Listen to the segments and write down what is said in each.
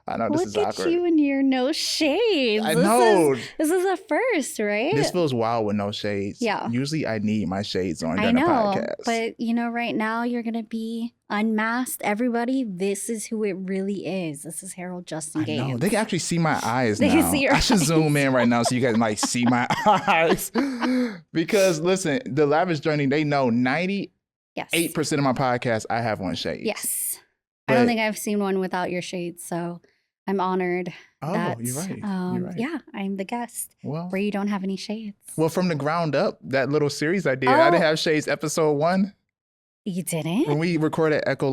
I know this is awkward. Look at you and your no shades. I know. This is a first, right? This feels wild with no shades. Yeah. Usually I need my shades on during a podcast. But right now you're going to be unmasked. Everybody, this is who it really is. This is Harold Justin Gaines. No, they can actually see my eyes They now. can see your I should eyes. zoom in right now so you guys like see my eyes. Because listen, the Lavish Journey, they know 98% Yes. of my podcast, I have on shades. Yes. But- I don't think I've seen one without your shades, so I'm honored. Oh, that, you're right. You're right. Yeah, I'm the guest Well, where you don't have any shades. well, from the ground up, that little series I did, I Oh. didn't have shades episode 1 You didn't? when we recorded Echo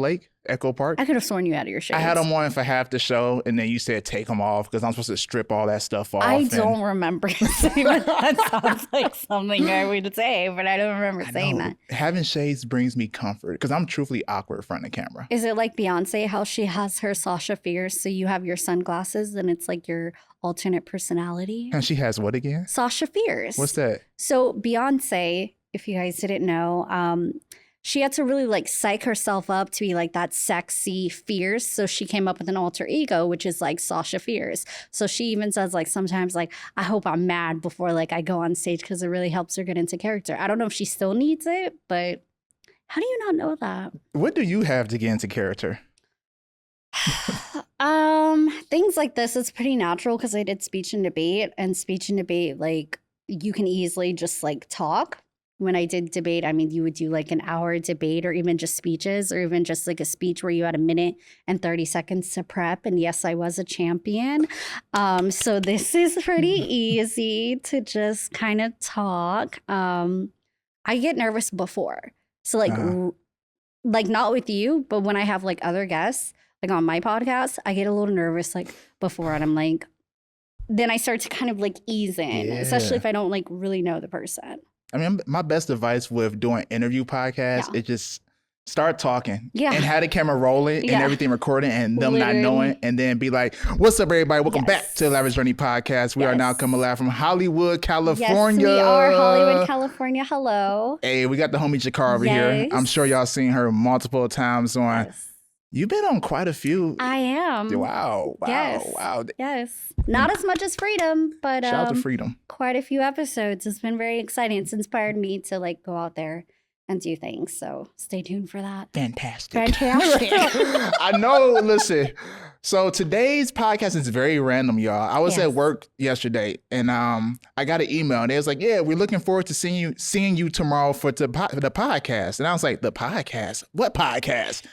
Park. I could have sworn you had your shades. I had them on for half the show, and then you said take them off because I'm supposed to strip all that stuff off. I don't remember saying that. That sounds like something I would say, but I don't remember saying that. Having shades brings me comfort because I'm truthfully awkward in front of the camera. Is it like Beyonce, how she has her Sasha Fierce, so you have your sunglasses and it's like your alternate personality? And she has what again? Sasha Fierce. What's that? So Beyonce, if you guys didn't know, she had to really like psych herself up to be like that sexy Fierce. So she came up with an alter ego, which is like Sasha Fierce. So she even says like sometimes like, I hope I'm mad before like I go on stage because it really helps her get into character. I don't know if she still needs it, but how do you not know that? What do you have to get into character? Things like this, it's pretty natural because I did speech and debate, and speech and debate, like you can easily just like talk. When I did debate, I mean, you would do like an hour debate or even just speeches or even just like a speech where you had 1 minute and 30 seconds to prep. And yes, I was a champion. So this is pretty easy to just kind of talk. I get nervous before. So like not with you, but when I have like other guests, like on my podcast, I get a little nervous like before and I'm like, then I start to kind of like ease in, especially if I don't like really know the person. I mean, my best advice with doing interview podcasts is just start talking and have the camera rolling and everything recording and them not knowing, and then be like, what's up, everybody? Welcome back to the Lavish Journey Podcast. We are now coming live from Hollywood, California. Yes, we are Hollywood, California. Hello. Hey, we got the homie Jakar over here. I'm sure y'all seen her multiple times on. Yes. You've been on quite a few. I am. Wow. Yes. Not as much as Freedom, but shout out to Freedom. Quite a few episodes. It's been very exciting. It's inspired me to like go out there and do things. So stay tuned for that. Fantastic. I know. Listen. So today's podcast is very random, y'all. I was at work yesterday and I got an email and they was like, yeah, we're looking forward to seeing you tomorrow for the podcast. And I was like, the podcast? What podcast?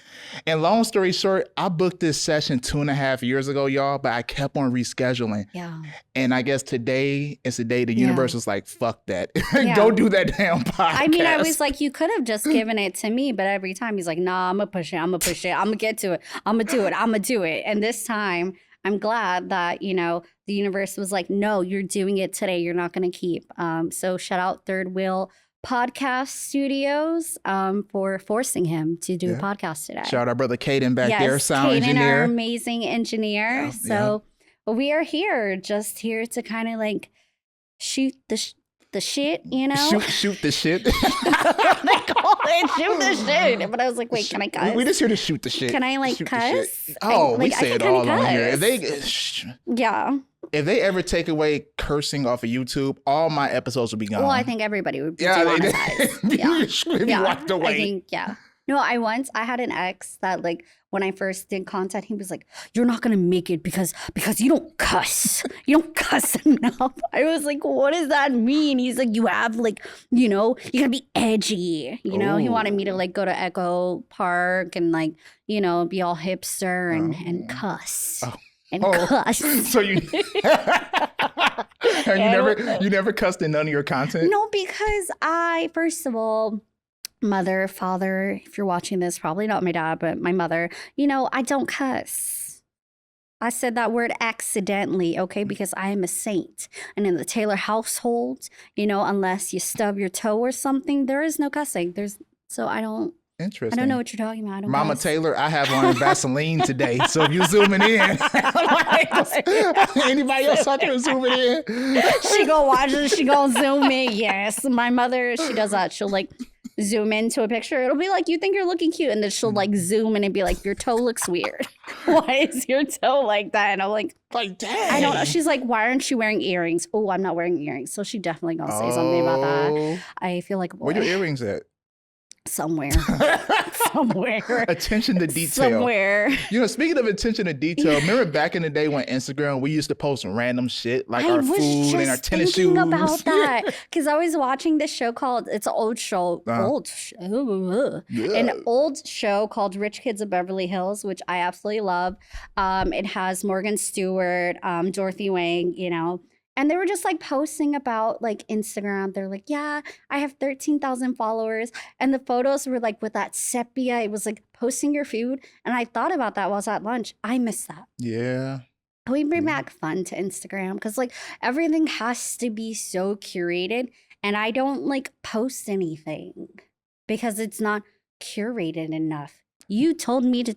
And long story short, I booked this session 2.5 years ago, y'all, but I kept on rescheduling. Yeah. And I guess today is the day the universe was like, fuck that. Don't do that damn podcast. I mean, I was like, you could have just given it to me, but every time he's like, nah, I'm going to push it. I'm going to push it. I'm going to get to it. I'm going to do it. I'm going to do it. And this time, I'm glad that, the universe was like, no, you're doing it today. You're not going to keep. So shout out Third Wheel Podcast Studios for forcing him to do a podcast today. Shout out our brother Caden back there, sound Caden, engineer. our amazing engineer. We are here to kind of like shoot the shit, Shoot the shit. They call it shoot the shit. But I was like, wait, can I cuss? We just here to shoot the shit. Can I like shoot cuss? We say it all on here. If they ever take away cursing off of YouTube, all my episodes will be gone. Well, I think everybody would be demonetized. Be wiped away. I think, No, I had an ex that like when I first did content, he was like, you're not going to make it because you don't cuss. You don't cuss enough. I was like, what does that mean? He's like, you have like, you got to be edgy. He wanted me to like go to Echo Park and like, be all hipster and cuss. And cuss. So you you never cussed in none of your content? No, because first of all, mother, father, if you're watching this, probably not my dad, but my mother, I don't cuss. I said that word accidentally, okay, because I am a saint. And in the Taylor household, unless you stub your toe or something, there is no cussing. So I don't. Interesting. I don't know what you're talking about. Mama cuss. Taylor, I have on Vaseline today. So if you're zooming in, anybody else out there zooming in? She gonna watch it. She gonna zoom in. Yes, my mother, she does that. She'll like zoom into a picture, it'll be like, you think you're looking cute. And then she'll like zoom in and be like, your toe looks weird. Why is your toe like that? And I'm like, dang. I don't know. She's like, why aren't you wearing earrings? Oh, I'm not wearing earrings. So she definitely gonna say something about that. I feel like a boy. Where your earrings at? Somewhere. Somewhere. Attention to detail. Somewhere. You know, speaking of attention to detail, remember back in the day when Instagram, we used to post random shit like our food and our tennis shoes. I was just thinking about that because I was watching this show called, it's an old show, an old show called Rich Kids of Beverly Hills, which I absolutely love. It has Morgan Stewart, Dorothy Wang, you know. And they were just like posting about like Instagram. They're like, yeah, I have 13,000 followers. And the photos were like with that sepia. It was like posting your food. And I thought about that while I was at lunch. I miss that. Yeah. We bring back fun to Instagram because like everything has to be so curated. And I don't like post anything because it's not curated enough. You told me to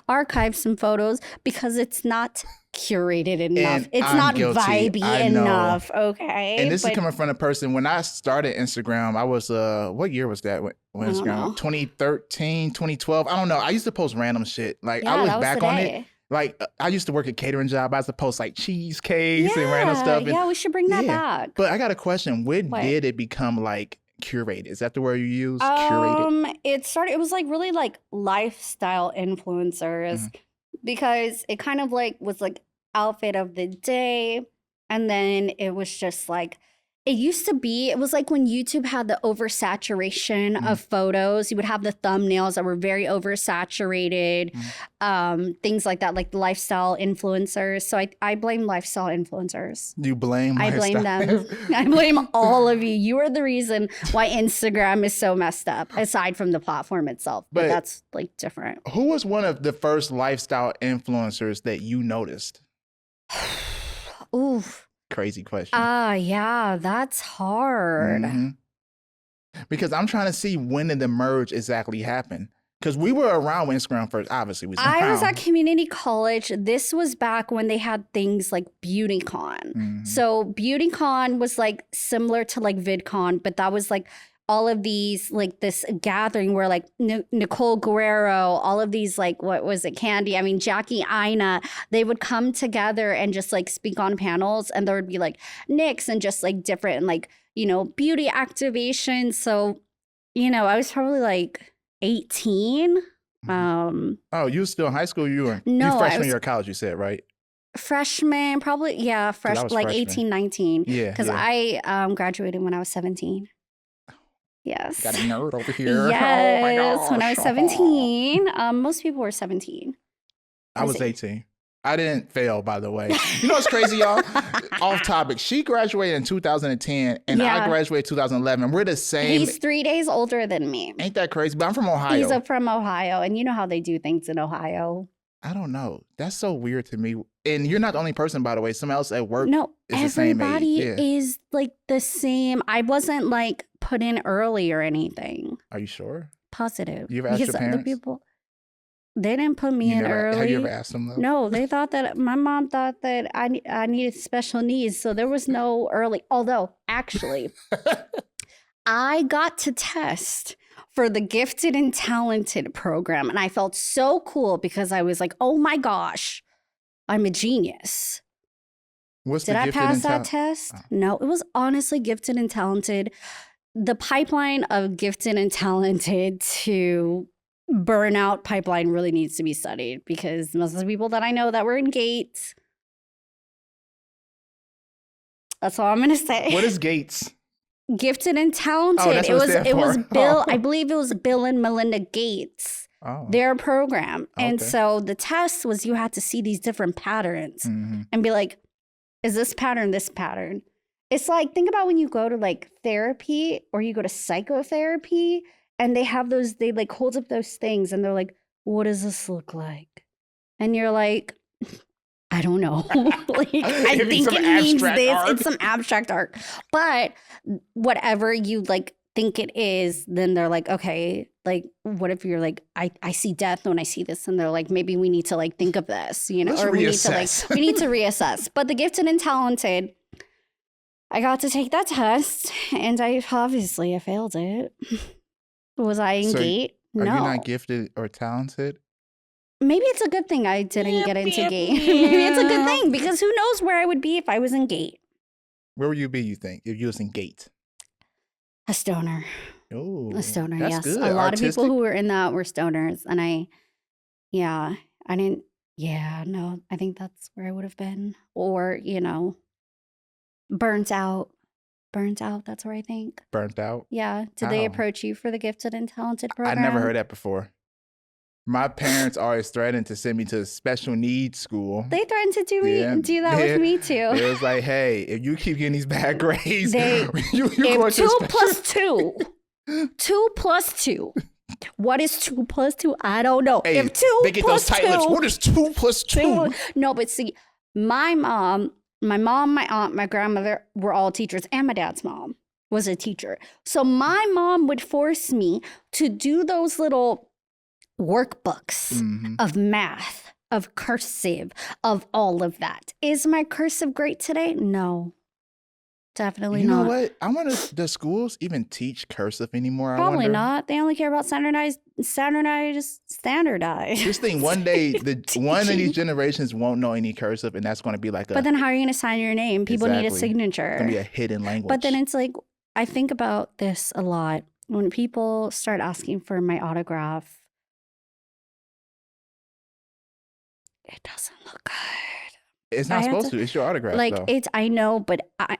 archive some photos because it's not curated enough. And it's I'm not guilty. vibey enough. Okay. And this is coming from a person. When I started Instagram, I was what year was that? When Instagram? 2013, 2012. I don't know. I used to post random shit. Like I look back on it. Like I used to work a catering job. I used to post like cheesecakes and random stuff. Yeah, we should bring that back. But I got a question. When did it become like curated? Is that the word you use? Curated? It was like really like lifestyle influencers because it kind of like was like outfit of the day. And then it was just like, it was like when YouTube had the oversaturation of photos, you would have the thumbnails that were very oversaturated, things like that, like the lifestyle influencers. So I blame lifestyle influencers. You blame I blame them. I blame all of you. You are the reason why Instagram is so messed up, aside from the platform itself. But that's like different. Who was one of the first lifestyle influencers that you noticed? Oof. Crazy question. Yeah, that's hard. Because I'm trying to see when did the merge exactly happen. Because we were around when Instagram first, obviously. I was at community college. This was back when they had things like BeautyCon. So BeautyCon was like similar to like VidCon, but that was like all of these, like this gathering where like Nicole Guerrero, all of these, like, what was it, Candy? I mean, Jackie Aina, they would come together and just like speak on panels, and there would be like Nyx and just like different, like, you know, beauty activation. So, you know, I was probably like 18. Oh, you were still in high school? You were freshman year of college, you said, right? Freshman, probably, yeah, like freshman. 18, 19. Yeah. Because I graduated when I was 17. Yes. Got a nerd over here. Yes. Oh my gosh. When I was 17. Most people were 17. I was 18. I didn't fail, by the way. You know what's crazy, y'all? Off topic. She graduated in 2010, and I graduated 2011. We're the same. He's 3 days older than me. Ain't that crazy? But I'm from Ohio. He's from Ohio, and you know how they do things in Ohio. I don't know. That's so weird to me. And you're not the only person, by the way. Someone else at work is the same age. Everybody is like the same. I wasn't put in early or anything. Are you sure? Positive. You ever asked your parents? The people, they didn't put me in early. Have you ever asked them though? No, they thought that my mom thought that I needed special needs, so there was no early. Although, actually, I got to test for the gifted and talented program, and I felt so cool because I was like, "Oh my gosh, I'm a genius." Did I pass that test? Oh. No, it was honestly gifted and talented. The pipeline of gifted and talented to burnout pipeline really needs to be studied, because most of the people that I know that were in Gates, that's all I'm going to say. What is Gates? Gifted and talented. Oh, that's what it was Bill. I believe it was Bill and Melinda Gates. Their program. And so the test was, you had to see these different patterns and be like, is this pattern this pattern? It's like, think about when you go to like therapy or you go to psychotherapy, and they have those, they like hold up those things and they're like, what does this look like? And you're like, I don't know. Like, I think it means this. Art. It's some abstract art. But whatever you like think it is, then they're like, okay, like, what if you're like, I see death when I see this, and they're like, maybe we need to like think of this, you know, Let's or reassess. we need to reassess. But the gifted and talented, I got to take that test, and I failed it. Was I in GATE? Are No. you not gifted or talented? Maybe it's a good thing I didn't get into GATE. Maybe it's a good thing because who knows where I would be if I was in GATE. Where would you be, you think, if you was in GATE? A stoner. Oh, A stoner, that's yes. good. A lot Artistic? of people who were in that were stoners. And I think that's where I would have been. Or, burnt out. Burnt out, that's where I think. Burnt out? Yeah. Did they approach you for the gifted and talented program? I never heard that before. My parents always threatened to send me to a special needs school. They threatened to do that with me too. It was like, hey, if you keep getting these bad grades, you're going to 2 plus 2. 2 plus 2. What is 2 plus 2? I don't know. Hey, if 2 they get plus those tight lips. What is 2 plus 2? No, but see, my mom, my aunt, my grandmother were all teachers, and my dad's mom was a teacher. So my mom would force me to do those little workbooks of math, of cursive, of all of that. Is my cursive great today? No. Definitely not. You know what? I wonder, does schools even teach cursive anymore? Probably not. They only care about standardized. Just think one day, one of these generations won't know any cursive, and that's going to be like But then how are you going to sign your name? People need a signature. It's going to be a hidden language. But then it's like, I think about this a lot. When people start asking for my autograph, it doesn't look good. It's not supposed to. It's your autograph. I know, but I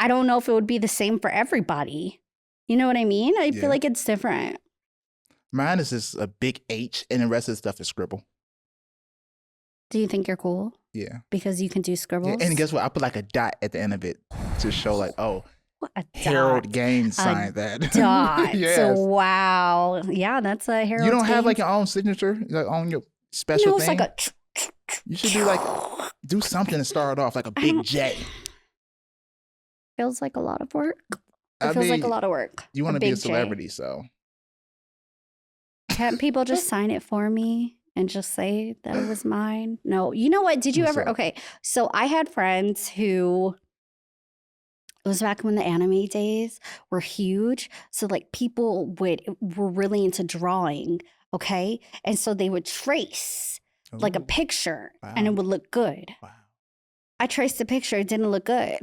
don't know if it would be the same for everybody. You know what I mean? I feel like it's different. Mine is just a big H, and the rest of the stuff is scribble. Do you think you're cool? Yeah. Because you can do scribbles? Yeah, and guess what? I put like a dot at the end of it to show like, oh, what a Harold dot. Gaines signed that. Dot. Yes. So, wow. Yeah, that's a Harold You don't have Gaines. like your own signature, like on your special it's thing? like You should do something to start off, like a big J. Feels like a lot of work. It feels like a lot of work. You want to be a celebrity, so. Can't people just sign it for me and just say that it was mine? No. You know what? Did you ever? Okay. So I had friends who, it was back when the anime days were huge. So like people were really into drawing. Okay. And so they would trace like a picture and it would look good. Wow. I traced the picture. It didn't look good.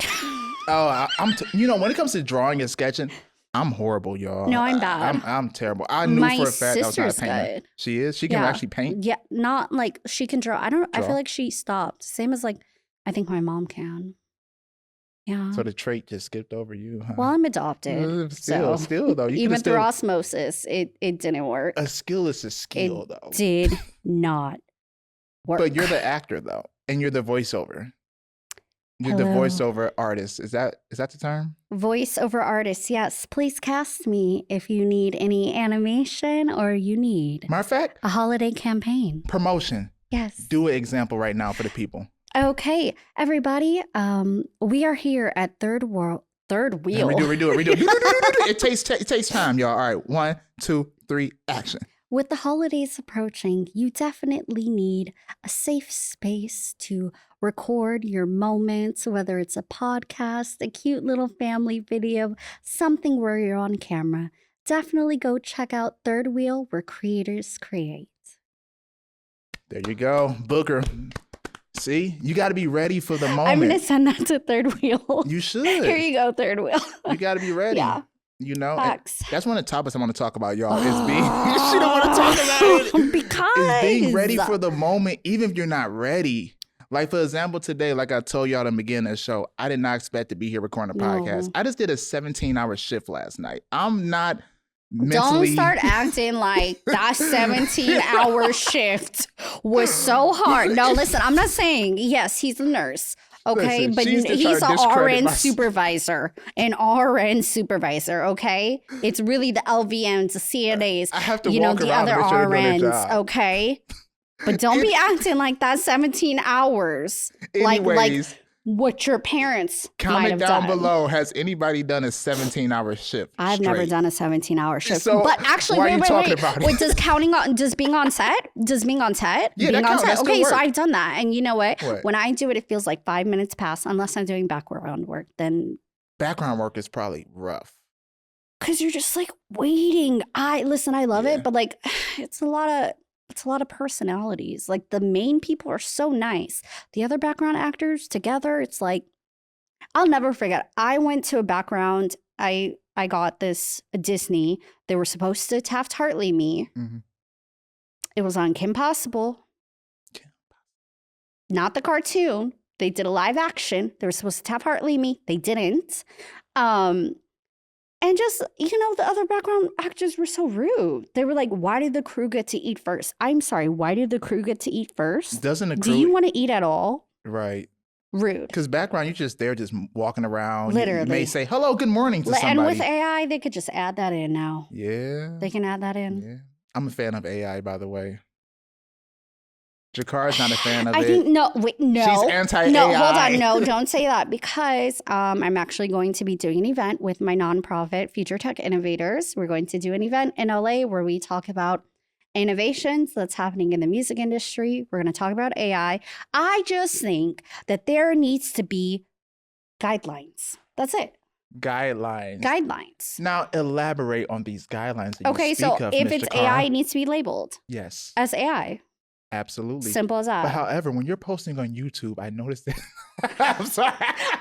Oh, when it comes to drawing and sketching, I'm horrible, y'all. No, I'm bad. I'm terrible. I knew for a fact I was not a painter. Good. She is? She can actually paint? Yeah, not like she can draw. I feel like she stopped. Same as like, I think my mom can. Yeah. So the trait just skipped over you, huh? Well, I'm adopted. Still though. Even through osmosis, it didn't work. A skill is a skill, though. Did not work. But you're the actor, though, and you're the voiceover. You're the voiceover artist. Is that the term? Voiceover artist, yes. Please cast me if you need any animation or you need matter of fact, a holiday campaign. Promotion. Yes. Do an example right now for the people. Okay, everybody. We are here at Third Wheel. Redo it. It takes time, y'all. All right, 1, 2, 3, action. With the holidays approaching, you definitely need a safe space to record your moments, whether it's a podcast, a cute little family video, something where you're on camera. Definitely go check out Third Wheel, where creators create. There you go, Booker. See, you got to be ready for the moment. I'm going to send that to Third Wheel. You should. Here you go, Third Wheel. You got to be ready. Yeah. You know, that's one of the topics I want to talk about, y'all. Is being she don't want to talk about it because it's being ready for the moment, even if you're not ready. Like for example, today, like I told y'all at the beginning of the show, I did not expect to be here recording a podcast. I just did a 17-hour shift last night. I'm not mentally. Don't start acting like that 17-hour shift was so hard. No, listen, I'm not saying yes, he's a nurse. Okay, but he's an RN supervisor. An RN supervisor, okay? It's really the LVNs, the CNAs, I have to walk the around other RNs, okay? But don't be acting like that 17 hours. Anyways, like what your parents might have done. Comment down below, has anybody done a 17-hour shift? I've never done a 17-hour shift. So but actually, wait. Wait, does being on set? Yeah, being on set. Okay, so I've done that. And you know what? When I do it, it feels like 5 minutes pass, unless I'm doing background work. Then background work is probably rough. because you're just like waiting. I love it, but like it's a lot of personalities. Like the main people are so nice. The other background actors together, it's like, I'll never forget. I went to a background. I got this Disney. They were supposed to Taft-Hartley me. Mm-hmm. It was on Kim Possible. Not the cartoon. They did a live action. They were supposed to Taft-Hartley me. They didn't. And just, the other background actors were so rude. They were like, why did the crew get to eat first? I'm sorry, why did the crew get to eat first? Doesn't the crew... Do you want to eat at all? Right. Rude. Because background, they're just walking around. Literally. You may say, hello, good morning to somebody. And with AI, they could just add that in now. Yeah. They can add that in. Yeah. I'm a fan of AI, by the way. Jakar's not a fan of it. I think, no. She's anti-AI. No, hold on. No, don't say that, because I'm actually going to be doing an event with my nonprofit, Future Tech Innovators. We're going to do an event in LA where we talk about innovations that's happening in the music industry. We're going to talk about AI. I just think that there needs to be guidelines. That's it. Guidelines. Now elaborate on these guidelines that okay, you speak so of, if Ms. it's Jakar. AI, it needs to be labeled. Yes. As AI. Absolutely. Simple as that. But however, when you're posting on YouTube, I noticed that. I'm sorry.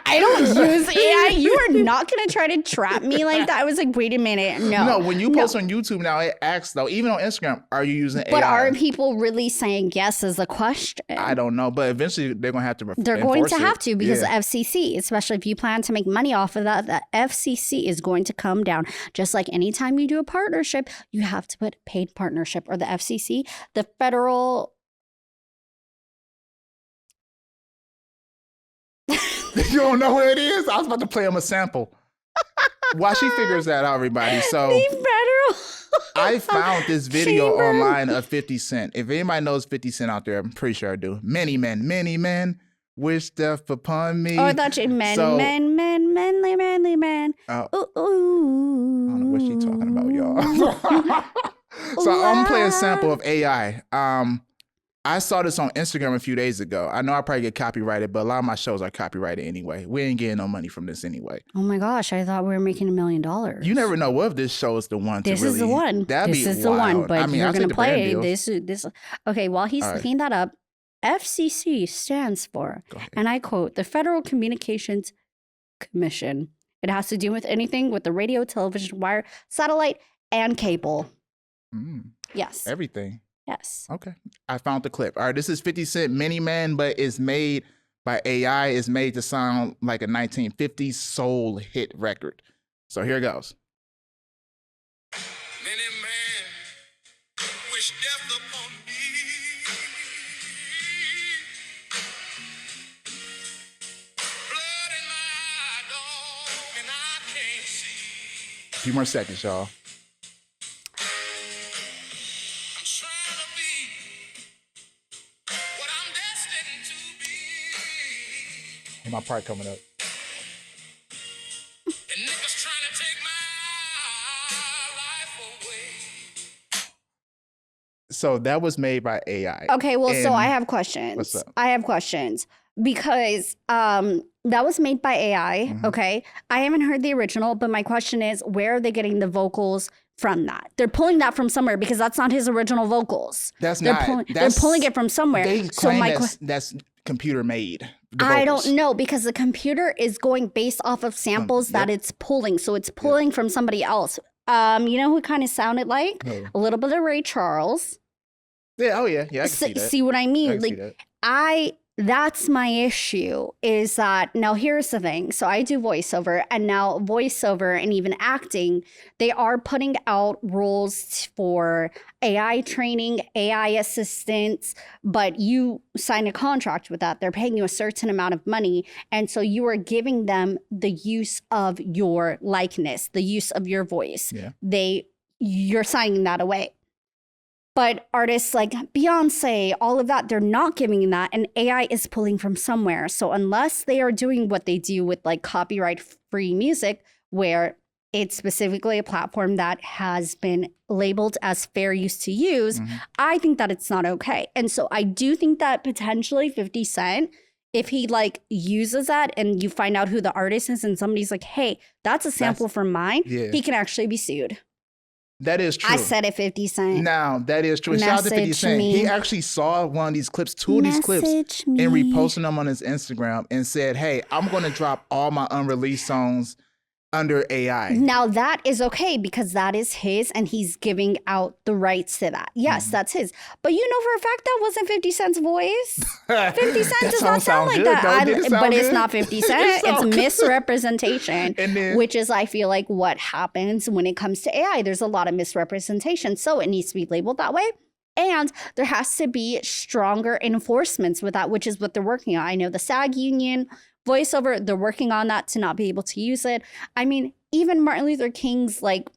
I don't use AI. You are not going to try to trap me like that. I was like, wait a minute. No, when you post on YouTube now, it asks, though, even on Instagram, are you using AI? But are people really saying yes as a question? I don't know. But eventually, they're going to have to They're going to have to, because the FCC, especially if you plan to make money off of that, the FCC is going to come down. Just like anytime you do a partnership, you have to put paid partnership, or the FCC, the federal... You don't know what it is? I was about to play them a sample. While she figures that out, everybody. So the federal... I found this video Chamber. online of 50 Cent. If anybody knows 50 Cent out there, I'm pretty sure I do. Many men wish death upon me. Oh, I thought you manly man. Oh, Ooh. I don't know what she talking about, y'all. So I'm gonna play a sample of AI. I saw this on Instagram a few days ago. I know I probably get copyrighted, but a lot of my shows are copyrighted anyway. We ain't getting no money from this anyway. Oh my gosh, I thought we were making $1 million. You never know what if this show is the one to This really... is the one. This is the one, but you're going to play this. Okay, while he's looking that up, FCC stands for, and I quote, the Federal Communications Commission. It has to do with anything with the radio, television, wire, satellite, and cable. Yes. Everything. Yes. Okay. I found the clip. All right, this is 50 Cent Many Men, but it's made by AI. It's made to sound like a 1950s soul hit record. So here it goes. Many men wish death upon me. Blood in my eye, dog, and I can't see. A few more seconds, y'all. And my part coming up. And niggas trying to take my life away. So that was made by AI. Okay, well, so I have questions. What's up? I have questions because that was made by AI. Okay, I haven't heard the original, but my question is, where are they getting the vocals from that? They're pulling that from somewhere, because that's not his original vocals. They're pulling it from somewhere. They claim that's computer made. I don't know, because the computer is going based off of samples that it's pulling. So it's pulling from somebody else. You know who it kind of sounded like? A little bit of Ray Charles. Yeah, oh yeah. Yeah, I can see that. See what I mean? I can see that. That's my issue, is that now here's the thing. So I do voiceover, and now voiceover and even acting, they are putting out rules for AI training, AI assistants, but you sign a contract with that. They're paying you a certain amount of money. And so you are giving them the use of your likeness, the use of your voice. Yeah. You're signing that away. But artists like Beyonce, all of that, they're not giving that. And AI is pulling from somewhere. So unless they are doing what they do with like copyright-free music, where it's specifically a platform that has been labeled as fair use to use, I think that it's not okay. And so I do think that potentially 50 Cent if he like uses that and you find out who the artist is and somebody's like, hey, that's a sample from mine, he can actually be sued. That is true. I said it, 50 Cent. Now, that is true. Shout out to 50 Cent. He actually saw one of these clips, two of these clips, and reposted them on his Instagram and said, hey, I'm going to drop all my unreleased songs under AI. Now that is okay because that is his and he's giving out the rights to that. Yes, that's his. But you know for a fact that wasn't 50 Cent's voice. 50 Cent does not sound like that. But it's not 50 Cent. It's misrepresentation, which is, I feel like, what happens when it comes to AI. There's a lot of misrepresentation. So it needs to be labeled that way. And there has to be stronger enforcements with that, which is what they're working on. I know the SAG union, voiceover, they're working on that to not be able to use it. I mean, even Martin Luther King's like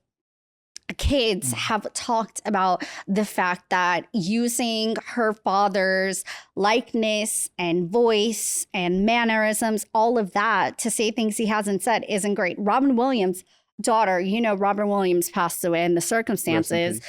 kids have talked about the fact that using her father's likeness and voice and mannerisms, all of that to say things he hasn't said isn't great. Robin Williams' daughter, you know, Robin Williams passed away in the circumstances.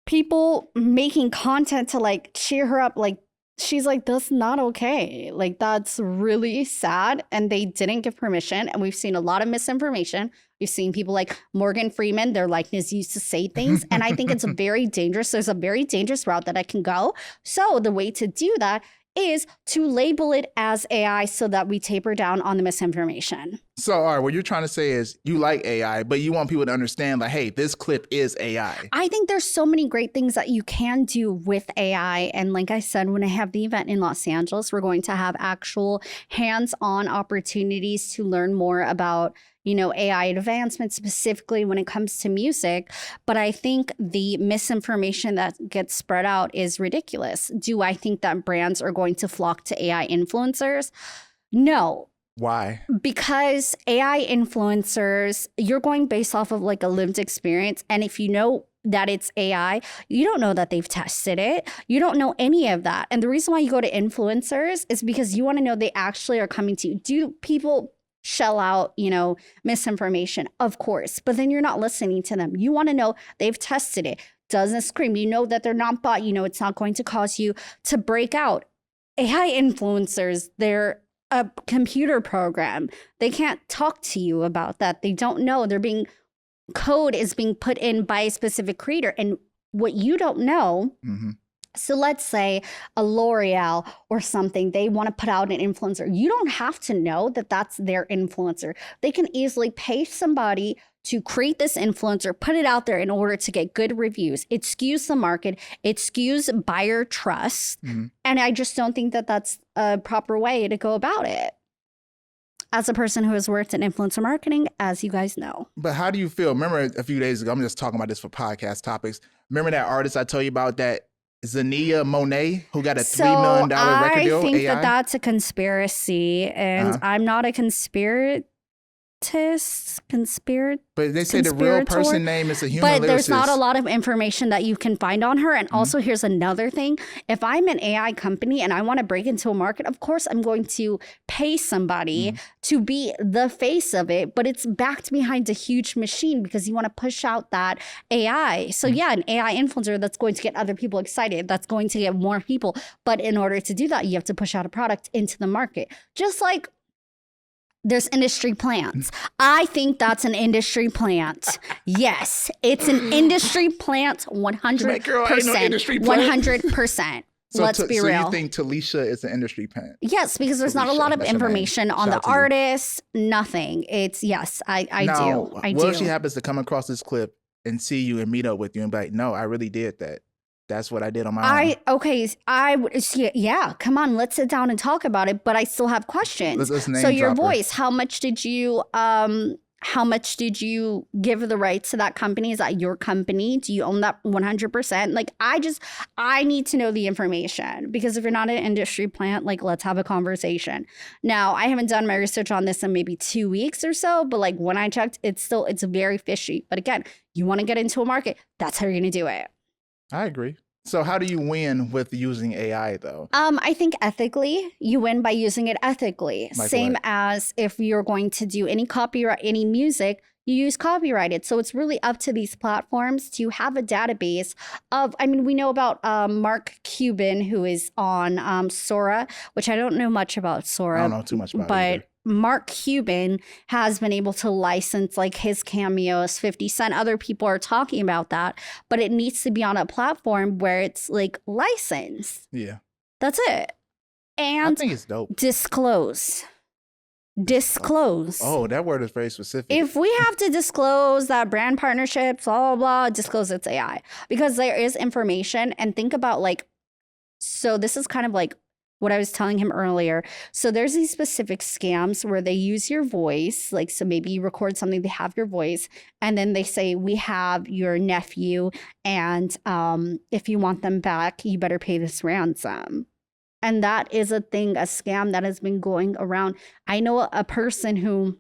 People making content to like cheer her up, like, she's like, that's not okay. Like, that's really sad. And they didn't give permission. And we've seen a lot of misinformation. We've seen people like Morgan Freeman, their likeness used to say things. And I think it's very dangerous. There's a very dangerous route that I can go. So the way to do that is to label it as AI so that we taper down on the misinformation. So, all right, what you're trying to say is you like AI, but you want people to understand, like, hey, this clip is AI. I think there's so many great things that you can do with AI. And like I said, when I have the event in Los Angeles, we're going to have actual hands-on opportunities to learn more about, you know, AI advancements, specifically when it comes to music. But I think the misinformation that gets spread out is ridiculous. Do I think that brands are going to flock to AI influencers? No. Why? Because AI influencers, you're going based off of like a lived experience. And if you know that it's AI, you don't know that they've tested it. You don't know any of that. And the reason why you go to influencers is because you want to know they actually are coming to you. Do people shell out, you know, misinformation? Of course. But then you're not listening to them. You want to know they've tested it. Doesn't scream. You know that they're not bought. You know it's not going to cause you to break out. AI influencers, they're a computer program. They can't talk to you about that. They don't know. Code is being put in by a specific creator. And what you don't know, so let's say a L'Oreal or something, they want to put out an influencer. You don't have to know that that's their influencer. They can easily pay somebody to create this influencer, put it out there in order to get good reviews. It skews the market. It skews buyer trust. And I just don't think that that's a proper way to go about it. As a person who has worked in influencer marketing, as you guys know. But how do you feel? Remember a few days ago, I'm just talking about this for podcast topics. Remember that artist I told you about, that Zania Monet, who got a $3 million record deal? I think that that's a conspiracy, and I'm not a but they say the real person name is a human But lyricist. There's not a lot of information that you can find on her. And also, here's another thing. If I'm an AI company and I want to break into a market, of course, I'm going to pay somebody to be the face of it. But it's backed behind a huge machine because you want to push out that AI. So yeah, an AI influencer that's going to get other people excited. That's going to get more people. But in order to do that, you have to push out a product into the market. Just like there's industry plants. I think that's an industry plant. Yes, it's an industry plant, 100%. Girl, ain't no industry plant. 100%. Let's be real. So you think Talisha is an industry plant? Yes, because there's not a lot of information on the artist, nothing. It's, yes, I do. What if she happens to come across this clip and see you and meet up with you and be like, no, I really did that. That's what I did on my own. Yeah, come on, let's sit down and talk about it. But I still have questions. So your voice, how much did you give the rights to that company? Is that your company? Do you own that 100%? Like, I need to know the information, because if you're not an industry plant, like, let's have a conversation. Now, I haven't done my research on this in maybe 2 weeks or so, but like when I checked, it's very fishy. But again, you want to get into a market, that's how you're going to do it. I agree. So how do you win with using AI though? I think ethically, you win by using it ethically. Like Same what? as if you're going to do any copyright, any music, you use copyrighted. So it's really up to these platforms to have a database of, I mean, we know about Mark Cuban, who is on Sora, which I don't know much about Sora. I don't know too much about it but either. Mark Cuban has been able to license like his cameos, 50 Cent. Other people are talking about that, but it needs to be on a platform where it's like licensed. Yeah. That's it. I And think it's dope. disclose. Oh, that word is very specific. If we have to disclose that brand partnerships, blah, blah, blah, disclose it's AI. Because there is information. And think about like, so this is kind of like what I was telling him earlier. So there's these specific scams where they use your voice. Like, so maybe you record something, they have your voice. And then they say, we have your nephew. And if you want them back, you better pay this ransom. And that is a thing, a scam that has been going around. I know a person who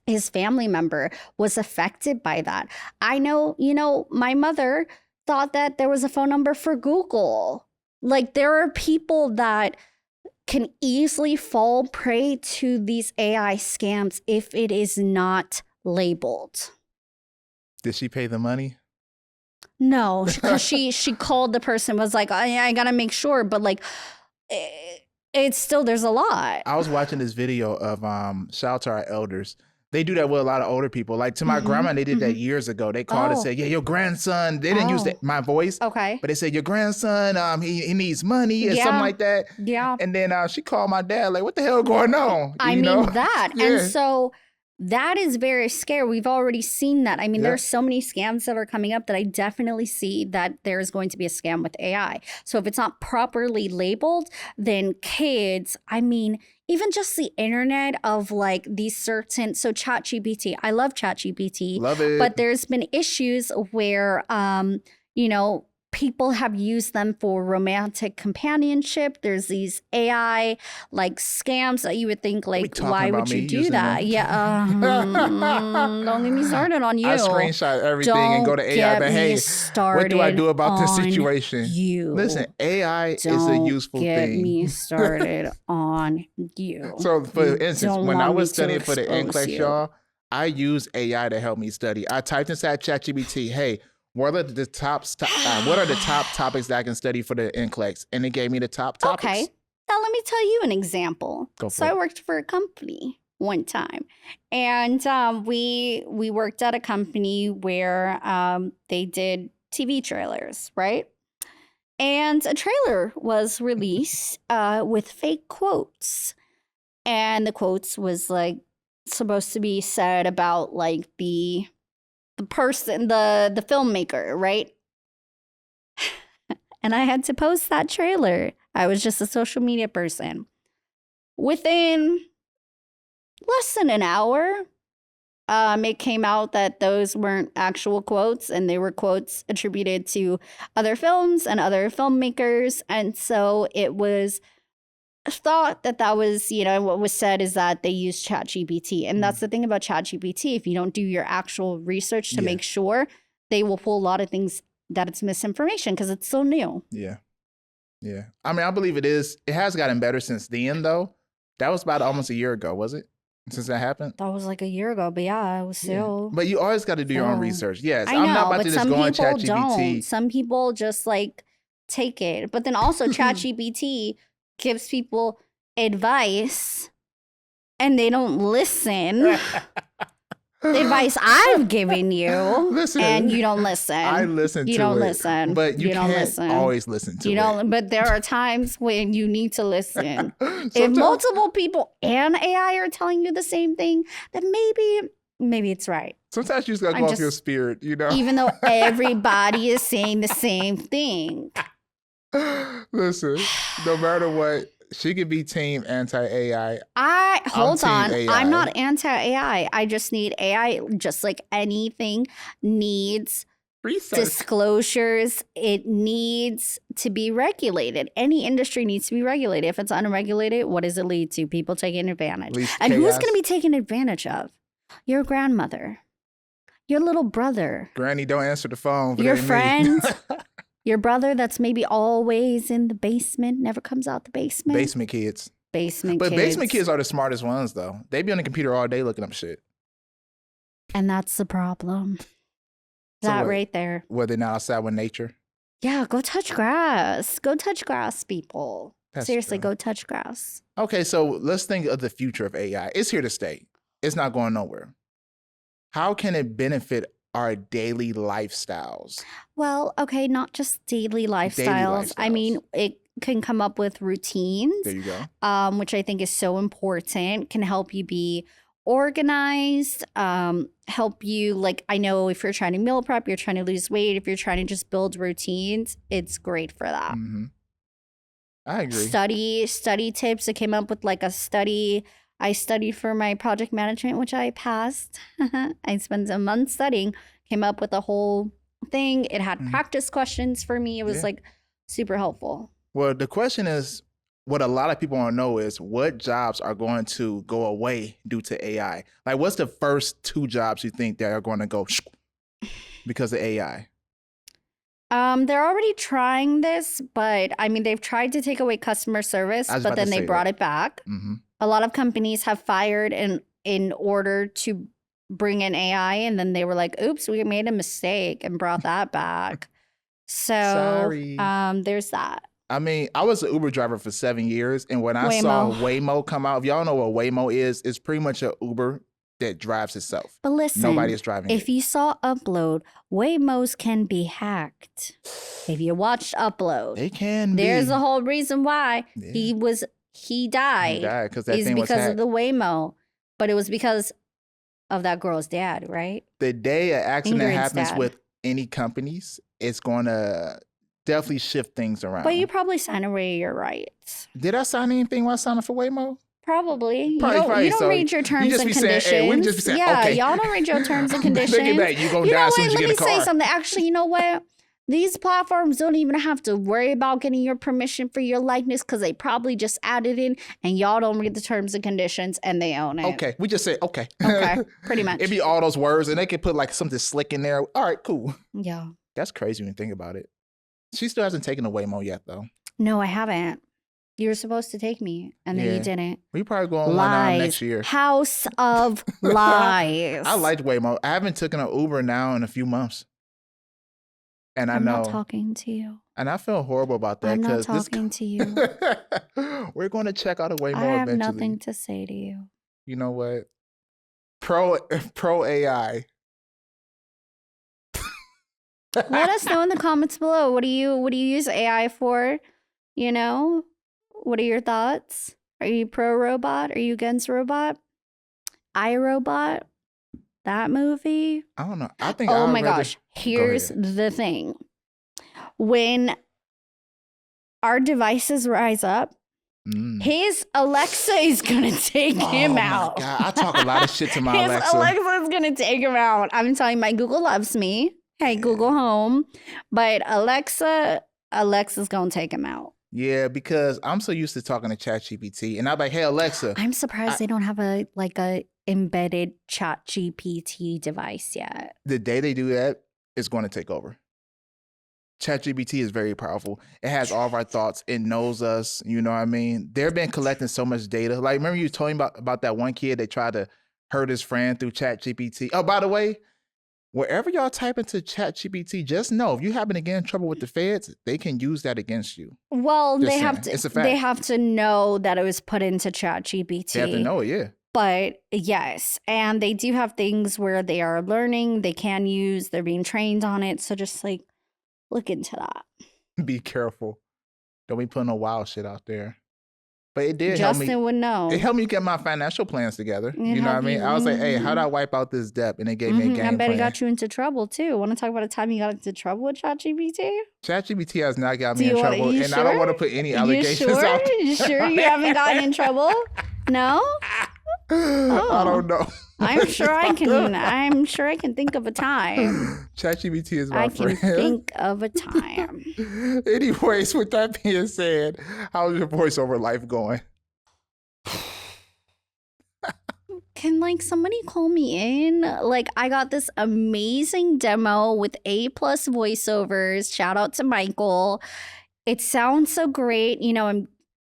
his family member was affected by that. I know, my mother thought that there was a phone number for Google. Like, there are people that can easily fall prey to these AI scams if it is not labeled. Did she pay the money? No, because she called the person, was like, I gotta make sure, but like, it's still, there's a lot. I was watching this video of shout out to our elders. They do that with a lot of older people. Like to my grandma, they did that years ago. They called and said, yeah, your grandson, they didn't use my voice. Okay. But they said, your grandson, he needs money or Yeah. something like that. Yeah. And then she called my dad, like, what the hell going on? I You mean, know? that. Yeah. And so that is very scary. We've already seen that. I mean, Yeah. there's so many scams that are coming up that I definitely see that there's going to be a scam with AI. So if it's not properly labeled, then kids, I mean, even just the internet of like these certain, so ChatGPT, I love ChatGPT. Love it. But there's been issues where, people have used them for romantic companionship. There's these AI like scams that you would think like, talking why about would you me do using that? them? Yeah. Don't get me started on you. I screenshot everything and go to AI. Get But me hey, what do I do about this started situation? on You. Listen, AI is a Don't useful get thing. me started on you. So, for You instance, don't when I want was me to studying for the expose NCLEX, you. y'all, I used AI to help me study. I typed inside ChatGPT, hey, what are the top topics that I can study for the NCLEX? And it gave me the top topics. Okay. Now let me tell you an example. Go for So it. I worked for a company one time, and we worked at a company where they did TV trailers, right? And a trailer was released with fake quotes, and the quotes was like supposed to be said about like the person, the filmmaker, right? And I had to post that trailer. I was just a social media person. Within less than an hour, it came out that those weren't actual quotes and they were quotes attributed to other films and other filmmakers. And so it was thought that was, what was said is that they used ChatGPT. And that's the thing about ChatGPT. If you don't do your actual research to make sure, they will pull a lot of things that it's misinformation because it's so new. Yeah. Yeah. I mean, I believe it is. It has gotten better since then, though. That was about almost a year ago, was it? Since that happened? That was like a year ago, but yeah, it was still. But you always got to do your own So- research. Yes. I know, I'm not about but to just some go on people ChatGPT. don't. Some people just like take it. But then also ChatGPT gives people advice and they don't listen. The advice I've given you, Listen, and you don't listen. I listen to it. You don't listen. But you don't can't listen. always listen to You it. don't. But there are times when you need to listen. If Sometimes- multiple people and AI are telling you the same thing, then maybe it's right. Sometimes you just got to I'm go off just- your spirit, Even though everybody is saying the same thing. Listen, no matter what, she could be team anti-AI. Hold team on. AI. I'm not anti-AI. I just need AI, just like anything, needs Research. disclosures. It needs to be regulated. Any industry needs to be regulated. If it's unregulated, what does it lead to? People taking advantage. Leads to And who's chaos. going to be taken advantage of? Your grandmother, your little brother, Granny, don't answer the phone. But your it ain't friend, me. your brother that's maybe always in the basement, never comes out the basement. Basement kids. Basement But kids. basement kids are the smartest ones, though. They be on the computer all day looking up shit. And that's the problem. So That what? right there. Were they not outside with nature? Yeah, go touch grass. Go touch grass, people. That's Seriously, true. go touch grass. Okay, so let's think of the future of AI. It's here to stay. It's not going nowhere. How can it benefit our daily lifestyles? Well, okay, not just daily lifestyles. I mean, it can come up with routines, There you go. which I think is so important. Can help you be organized, help you, like, I know if you're trying to meal prep, you're trying to lose weight, if you're trying to just build routines, it's great for that. Mm-hmm. I agree. Study tips. It came up with like a study. I studied for my project management, which I passed. I spent a month studying, came up with a whole thing. It had practice questions for me. It was like super helpful. Well, the question is, what a lot of people want to know is what jobs are going to go away due to AI? Like, what's the first 2 jobs you think that are going to go because of AI? They're already trying this, but I mean, they've tried to take away customer service, but then they brought it back. Mm-hmm. A lot of companies have fired in order to bring in AI, and then they were like, oops, we made a mistake and brought that back. So Sorry. There's that. I mean, I was an Uber driver for 7 years, and when I saw Waymo come out, if y'all know what Waymo is, it's pretty much an Uber that drives itself. But listen, nobody is driving if you saw Upload, Waymos can be hacked. If you watched Upload, they can there's be. a whole reason why he died. He died because that thing was because hacked. of the Waymo, but it was because of that girl's dad, right? The day an accident Ingrid's happens dad. with any companies, it's going to definitely shift things around. But you probably signed away your rights. Did I sign anything while I signed up for Waymo? Probably. You Probably, don't so read your terms just and be saying, conditions. hey, we just be saying, yeah, okay. y'all don't read your terms and conditions. Look at that. You're going to die as soon as you get a car. Let me say something. Actually, you know what? These platforms don't even have to worry about getting your permission for your likeness because they probably just added in and y'all don't read the terms and conditions and they own it. Okay. We just say, okay. Okay. Pretty much. It'd be all those words and they could put like something slick in there. All right, cool. Yeah. That's crazy when you think about it. She still hasn't taken the Waymo yet, though. No, I haven't. You were supposed to take me and then you didn't. We probably go on Lies. one next year. House of lies. I liked Waymo. I haven't taken an Uber now in a few months. And I'm I know. not talking to you. And I feel horrible about that. I'm not talking to you. We're going to check out a Waymo I have eventually. nothing to say to you. You know what? Pro AI. Let us know in the comments below. What do you use AI for? You know? What are your thoughts? Are you pro robot? Are you against robot? iRobot? That movie? I don't know. I think Oh I'd my rather- gosh. Here's ahead. the thing. When our devices rise up, his Alexa is gonna take him out. Oh my God. I talk a lot of shit to my His Alexa. Alexa's gonna take him out. I'm telling you, my Google loves me. Hey, Google Home. But Alexa's gonna take him out. Yeah, because I'm so used to talking to ChatGPT, and I'm like, "Hey Alexa." I'm surprised they don't have a embedded ChatGPT device yet. The day they do that, it's going to take over. ChatGPT is very powerful. It has all of our thoughts. It knows us. You know what I mean? They've been collecting so much data. Like, remember you told me about that one kid that tried to hurt his friend through ChatGPT? Oh, by the way, wherever y'all type into ChatGPT, just know if you happen to get in trouble with the feds, they can use that against you. Well, Just they have saying. to. It's a fact. They have to know that it was put into ChatGPT. They have to know it, yeah. But yes, and they do have things where they are learning. They can use. They're being trained on it. So just like look into that. Be careful. Don't be putting no wild shit out there. But it did help me. Justin would know. It helped me get my financial plans together. It You know what I helped mean? you. I was like, hey, how do I wipe out this debt? And it gave me a game I bet plan. it got you into trouble too. Want to talk about a time you got into trouble with ChatGPT? ChatGPT has not got Do me in you wanna- trouble. you And I don't sure? want to put any You allegations sure? out there. You sure you haven't gotten in trouble? No? I don't know. I'm sure I can think of a time. ChatGPT is my I can friend. think of a time. Anyways, with that being said, how's your voiceover life going? Can somebody call me in? I got this amazing demo with A+ voiceovers. Shout out to Michael. It sounds so great. You know,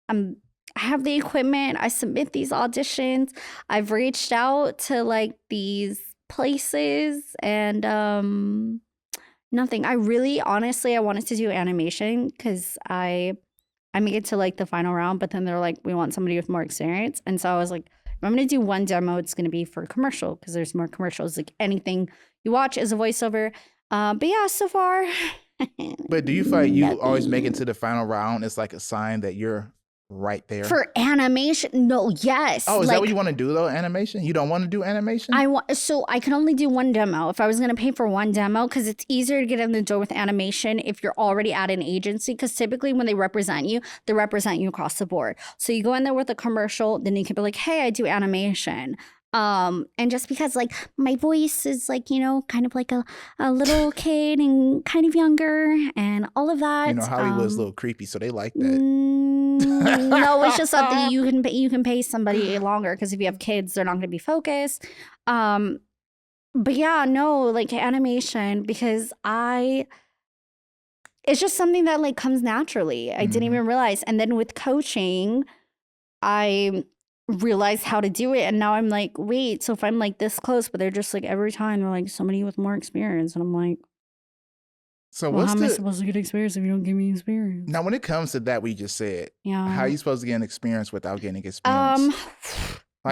I have the equipment. I submit these auditions. I've reached out to these places and nothing. I really, honestly, I wanted to do animation because I made it to like the final round, but then they're like, we want somebody with more experience. And so I was like, if I'm going to do one demo, it's going to be for a commercial because there's more commercials. Like anything you watch is a voiceover. But yeah, so far. But do you feel like you always make it to the final round? It's like a sign that you're right there. For animation? No, yes. Oh, is that what you want to do though? Animation? You don't want to do animation? So I can only do one demo. If I was going to pay for one demo, because it's easier to get in the door with animation if you're already at an agency, because typically when they represent you across the board. So you go in there with a commercial, then you can be like, hey, I do animation. And just because like my voice is like, you know, kind of like a little kid and kind of younger and all of that. You know, Hollywood's a little creepy, so they like that. No, it's just that you can pay somebody longer because if you have kids, they're not going to be focused. But yeah, no, like animation because it's just something that like comes naturally. I didn't even realize. And then with coaching, I realized how to do it. And now I'm like, wait, so if I'm like this close, but they're just like every time they're like somebody with more experience. And I'm like, so well, how am I supposed to get experience if you don't give me experience? Now, when it comes to that, we just said, yeah, how are you supposed to get an experience without getting experience?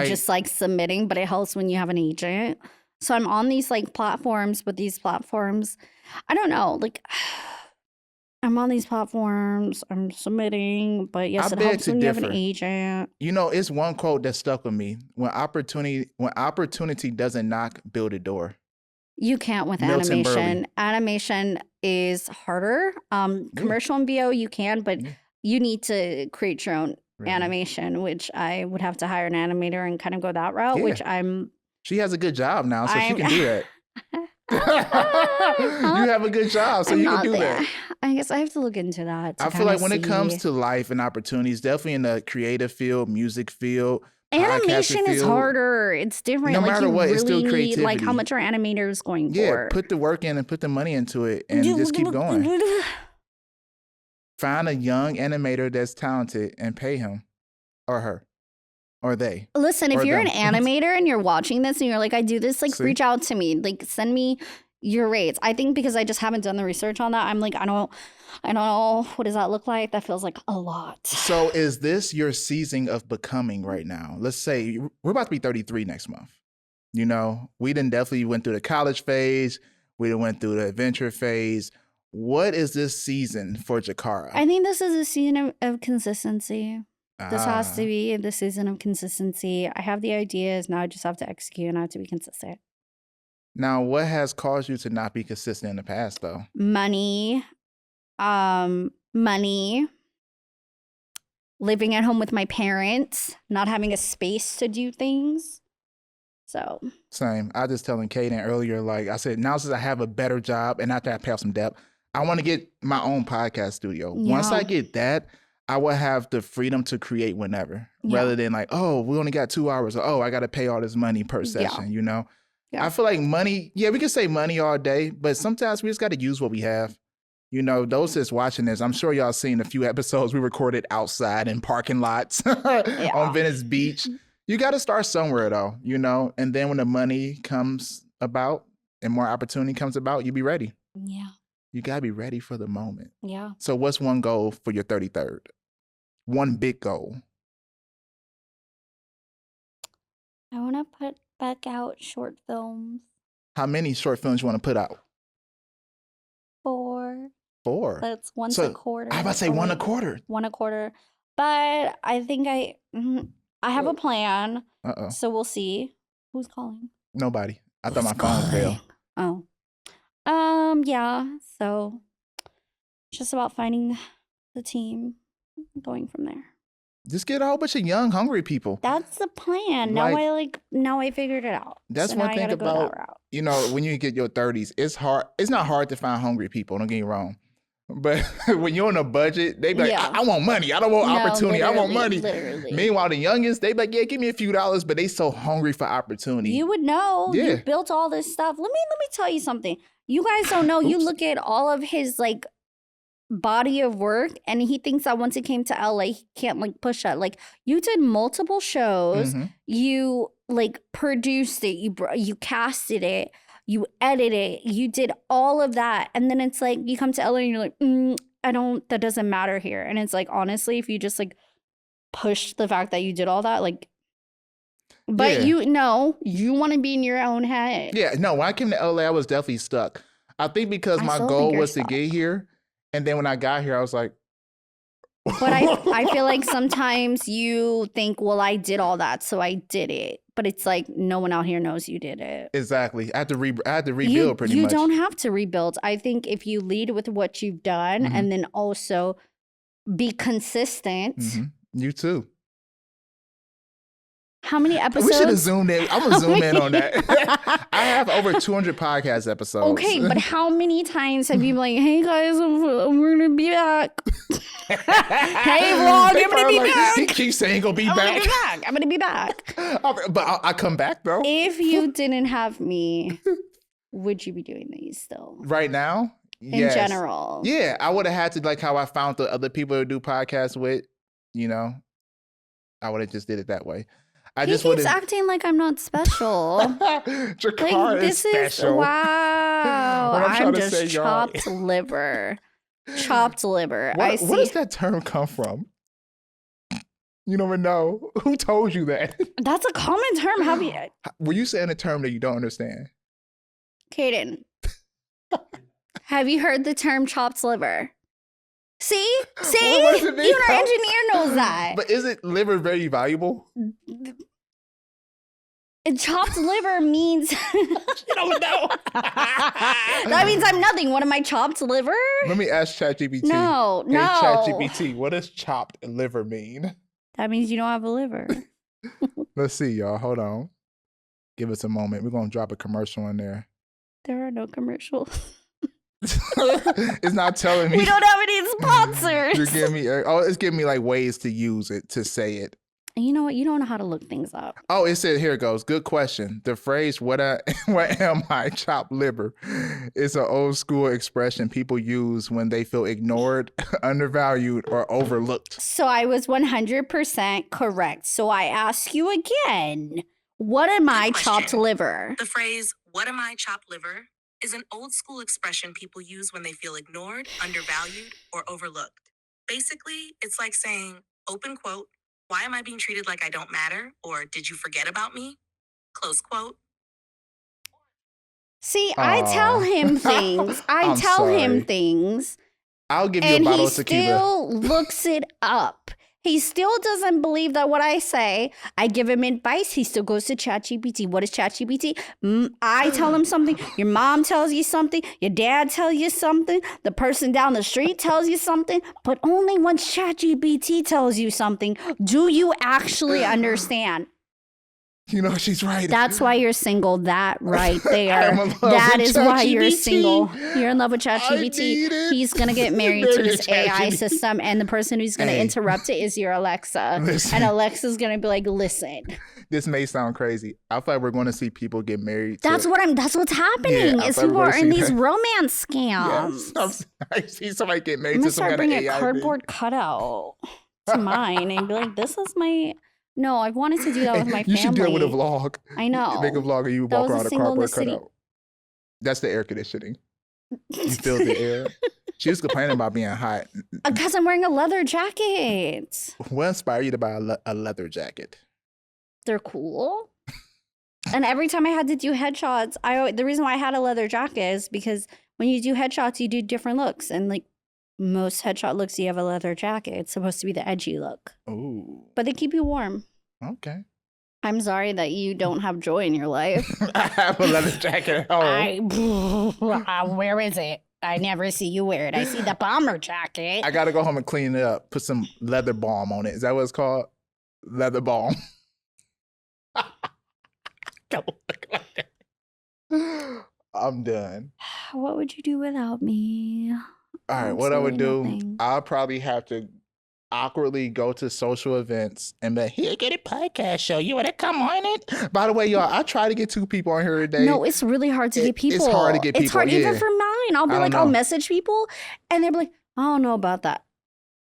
Just like submitting, but it helps when you have an agent. So I'm on these like platforms, but these platforms, I don't know, like I'm on these platforms, I'm submitting, but yes, it helps when you have an agent. You know, it's one quote that stuck with me. When opportunity doesn't knock, build a door. You can't with Milton animation. Berle. Animation is harder. Commercial and VO you can, but you need to create your own animation, which I would have to hire an animator and kind of go that route, which She has a good job now, so she can do that. You have a good job, so you can do that. I guess I have to look into that. I feel like when it comes to life and opportunities, definitely in the creative field, music field, animation is harder. It's different. No like matter what, it's still creativity. Like how much are animators going for? Yeah, put the work in and put the money into it and just keep going. Find a young animator that's talented and pay him or her. Or they. Listen, if you're an animator and you're watching this and you're like, I do this, like reach out to me. Like send me your rates. I think because I just haven't done the research on that, I'm like, I don't know. What does that look like? That feels like a lot. So is this your season of becoming right now? Let's say we're about to be 33 next month. You know, we done definitely went through the college phase. We done went through the adventure phase. What is this season for Jakara? I think this is a season of consistency. This has to be the season of consistency. I have the ideas. Now I just have to execute and I have to be consistent. Now, what has caused you to not be consistent in the past, though? Money, living at home with my parents, not having a space to do things. So same. I just telling Kaden earlier, like I said, now since I have a better job and after I pay off some debt, I want to get my own podcast studio. Yeah. Once I get that, I will have the freedom to create whenever, rather than like, oh, we only got 2 hours. Or, oh, I got to pay all this money per session, you know? Yeah. I feel like money, we can say money all day, but sometimes we just got to use what we have. You know, those that's watching this, I'm sure y'all seen a few episodes we recorded outside in parking lots on Venice Beach. You got to start somewhere though, you know? And then when the money comes about and more opportunity comes about, you be ready. Yeah. You got to be ready for the moment. Yeah. So what's one goal for your 33rd? One big goal. I want to put back out short films. How many short films you want to put out? 4. That's once a quarter. I was about to say one a quarter. One a quarter. But I think I have a plan. Uh-oh. So we'll see. Who's calling? Nobody. I thought my phone failed. Oh. Yeah. So it's just about finding the team, going from there. Just get a whole bunch of young, hungry people. That's the plan. Now I figured it out. That's so one thing about, you know, when you get your 30s, it's hard. It's not hard to find hungry people. Don't get me wrong. But when you're on a budget, they be like, I want money. I don't want opportunity. I want money. Literally. Meanwhile, the youngest, they be like, give me a few dollars, but they so hungry for opportunity. You would know. Yeah. You built all this stuff. Let me tell you something. You guys don't know. You look at all of his like body of work and he thinks that once he came to LA, he can't like push that. Like you did multiple shows. Mm-hmm. You like produced it, you casted it, you edited it, you did all of that, and then it's like you come to LA and you're like, that doesn't matter here. And it's like, honestly, if you just like push the fact that you did all that, like, but you want to be in your own head. Yeah, no, when I came to LA, I was definitely stuck. I think because my goal was to get here, and then when I got here, I was like, but I feel like sometimes you think, well, I did all that, so I did it. But it's like no one out here knows you did it. Exactly. I had to rebuild pretty much. You don't have to rebuild. I think if you lead with what you've done and then also be consistent. You too. How many episodes? We should have zoomed in. I'm going to zoom in on that. I have over 200 podcast episodes. Okay, but how many times have you been like, hey guys, we're going to be back. Hey vlog, I'm going to be back. He keeps saying he'll be back. I'm going to be back. But I come back though. If you didn't have me, would you be doing these still? Right now? In general. Yeah, I would have had to, like how I found the other people to do podcasts with, you know, I would have just did it that way. He keeps acting like I'm not special. Jakar is special. Wow. I'm just chopped liver. Chopped liver. Where does that term come from? You never know. Who told you that? That's a common term. Were you saying a term that you don't understand? Kaden, have you heard the term chopped liver? See? Even our engineer knows that. But isn't liver very valuable? Chopped liver means... You don't know. That means I'm nothing. What am I, chopped liver? Let me ask ChatGPT. No. Hey, ChatGPT, what does chopped liver mean? That means you don't have a liver. Let's see, y'all. Hold on. Give us a moment. We're going to drop a commercial in there. There are no commercials. It's not telling me. We don't have any sponsors. You're giving me, it's giving me like ways to use it, to say it. You know what? You don't know how to look things up. Oh, it said, here it goes. Good question. The phrase, what am I, chopped liver, is an old school expression people use when they feel ignored, undervalued, or overlooked. So I was 100% correct. So I ask you again, what am I, chopped liver? The phrase, what am I, chopped liver, is an old school expression people use when they feel ignored, undervalued, or overlooked. Basically, it's like saying, open quote, why am I being treated like I don't matter? Or did you forget about me? Close quote. See, I tell him things. I tell him things. I'll give you a bottle of tequila. And he still looks it up. He still doesn't believe that what I say. I give him advice. He still goes to ChatGPT. What is ChatGPT? I tell him something. Your mom tells you something. Your dad tells you something. The person down the street tells you something. But only once ChatGPT tells you something do you actually understand. You know, she's right. That's why you're single. That right there. That is why you're single. You're in love with ChatGPT. He's going to get married to this AI system. And the person who's going to interrupt it is your Alexa. Listen. And Alexa's going to be like, listen. This may sound crazy. I feel like we're going to see people get married. That's what's happening. Is people are in these romance scams. Yes. I see somebody get married to some kind of AI. I'm going to start bringing a cardboard cutout to mine and be like, this is my... No, I've wanted to do that with my family. You should do it with a vlog. I know. Make a vlog and you walk around a cardboard cutout. That's the air conditioning. You feel the air. She was complaining about being hot. Because I'm wearing a leather jacket. What inspired you to buy a leather jacket? They're cool. And every time I had to do headshots, the reason why I had a leather jacket is because when you do headshots, you do different looks. And like, most headshot looks, you have a leather jacket. It's supposed to be the edgy look. Ooh. But they keep you warm. Okay. I'm sorry that you don't have joy in your life. I have a leather jacket at home. Where is it? I never see you wear it. I see the bomber jacket. I got to go home and clean it up. Put some leather balm on it. Is that what it's called? Leather balm. Don't look like that. I'm done. What would you do without me? All right, what I would do, nothing. I'll probably have to awkwardly go to social events and be like, here, get a podcast show. You want to come on it? By the way, y'all, I try to get 2 people on here today. No, it's really hard to get people. It's hard to get people. It's hard even for mine. I'll be like, I'll message people and they're like, I don't know about that.